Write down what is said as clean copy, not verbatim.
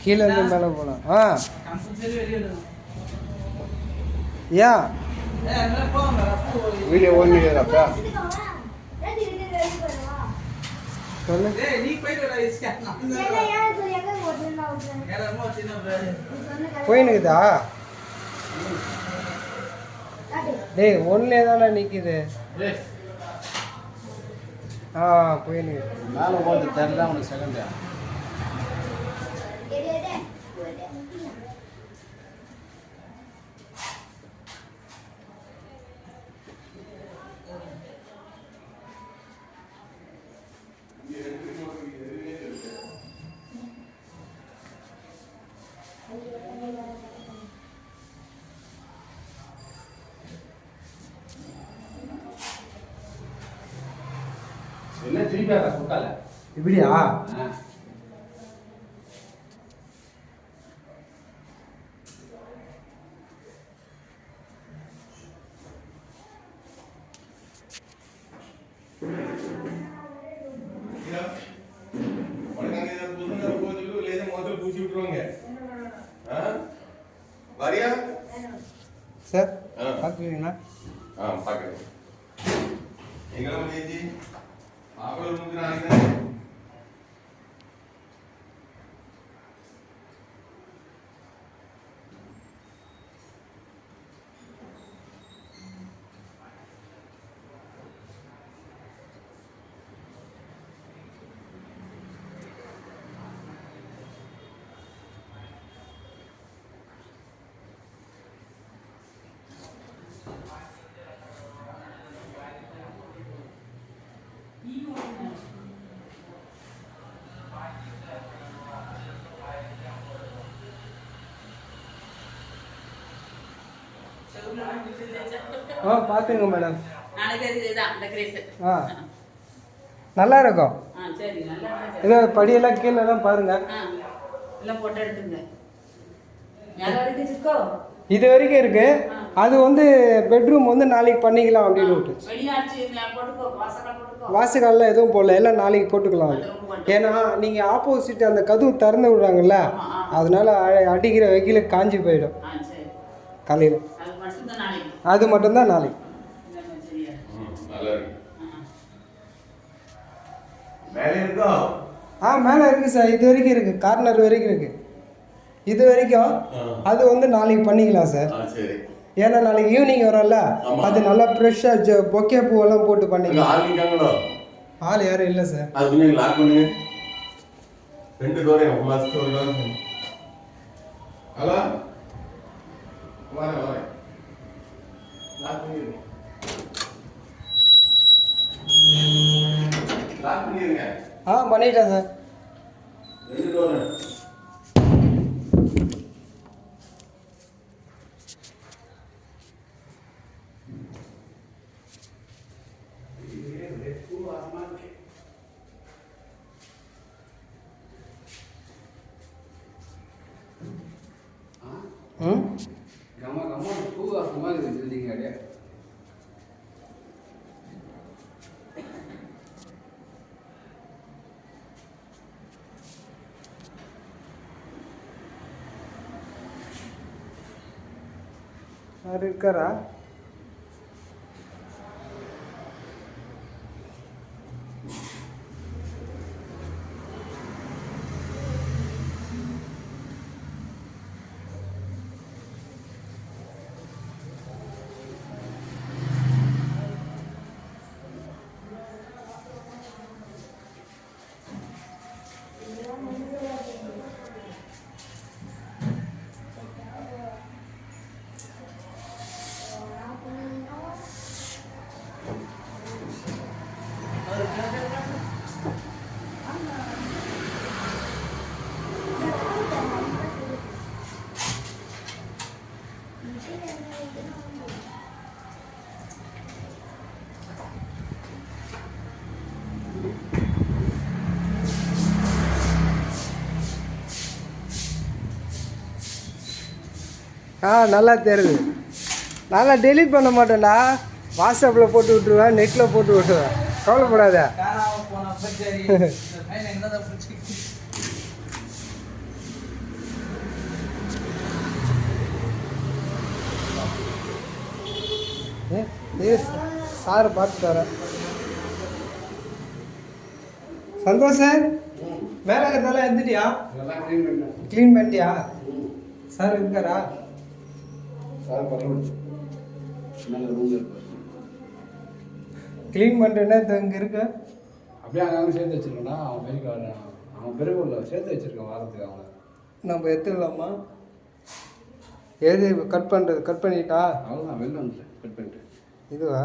கீழே இருந்து மேலே போகலாம். ஏன் வீடியோ ஓடிக்கிறப்ப சொல்லு. போயினுக்குதா? டேய் ஒன்றுலே தானே நிற்கிது. போயினுக்கு மேலே போகிறது தெரியல உனக்கு செகண்ட். என்ன திருப்பி கொடுத்தால இப்படியா? சார் பார்க்குறீங்களா? பார்க்குறேன். எங்களை முடிஞ்சு அவ்வளோ முந்தினாங்க. பார்த்துங்க மேடம். நல்லா இருக்கும். இதோ படியெல்லாம் கீழே தான் பாருங்க. இது வரைக்கும் இருக்கு. அது வந்து பெட்ரூம் வந்து நாளைக்கு பண்ணிக்கலாம் அப்படின்னு விட்டு வாசகால்லாம் எதுவும் போடல, எல்லாம் நாளைக்கு போட்டுக்கலாம். ஏன்னா நீங்கள் ஆப்போசிட் அந்த கதவு திறந்து விடுறாங்கல்ல, அதனால அடிக்கிற வெயில காஞ்சி போயிடும் காலையில். அது மட்டும்தான் நாளைக்கு. மேலே இருக்கு சார். இது வரைக்கும் இருக்கு, கார்னர் வரைக்கும் இருக்கு. இது வரைக்கும் அது வந்து நாளைக்கு பண்ணிக்கலாம் சார். ஏன்னா நாளைக்கு ஈவினிங் வரும்ல, அது நல்லா ஃப்ரெஷ்ஷாக பொக்கே பூவெல்லாம் போட்டு பண்ணிக்கலாம். ஆள் யாரும் இல்லை சார். பண்ணிட்டேன் சார். இருக்காரா? நல்லா தெரியுது. நல்லா டெலீட் பண்ண மாட்டேன்டா, வாட்ஸ்அப்பில் போட்டு விட்டுருவேன், நெட்டில் போட்டு விட்டுருவேன். கவலைப்படாத. எஸ் சார் பார்த்து தரேன். சந்தோஷ் சார் மேலே இருக்கிறதெல்லாம் எழுந்துட்டியா? இதெல்லாம் க்ளீன் பண்ணேன். க்ளீன் பண்ணிட்டியா? சார் இருக்காரா? சார் பரவாயில்ல. நல்ல ரூம் இருக்கு. க்ளீன் பண்ணுறேன்னா இங்கே இருக்கு. அப்படியே அங்கங்கே சேர்த்து வச்சிருக்கேன்னா அவன் பெரிய அவன் பெரிய சேர்த்து வச்சிருக்கேன் வாரத்துக்கு அவனை. நம்ம எடுத்துக்கலாமா? எது கட் பண்ணுறது? கட் பண்ணிட்டா அவ்வளோதான் வெளில வந்துட்டேன் கட் பண்ணிட்டு. இதுவா?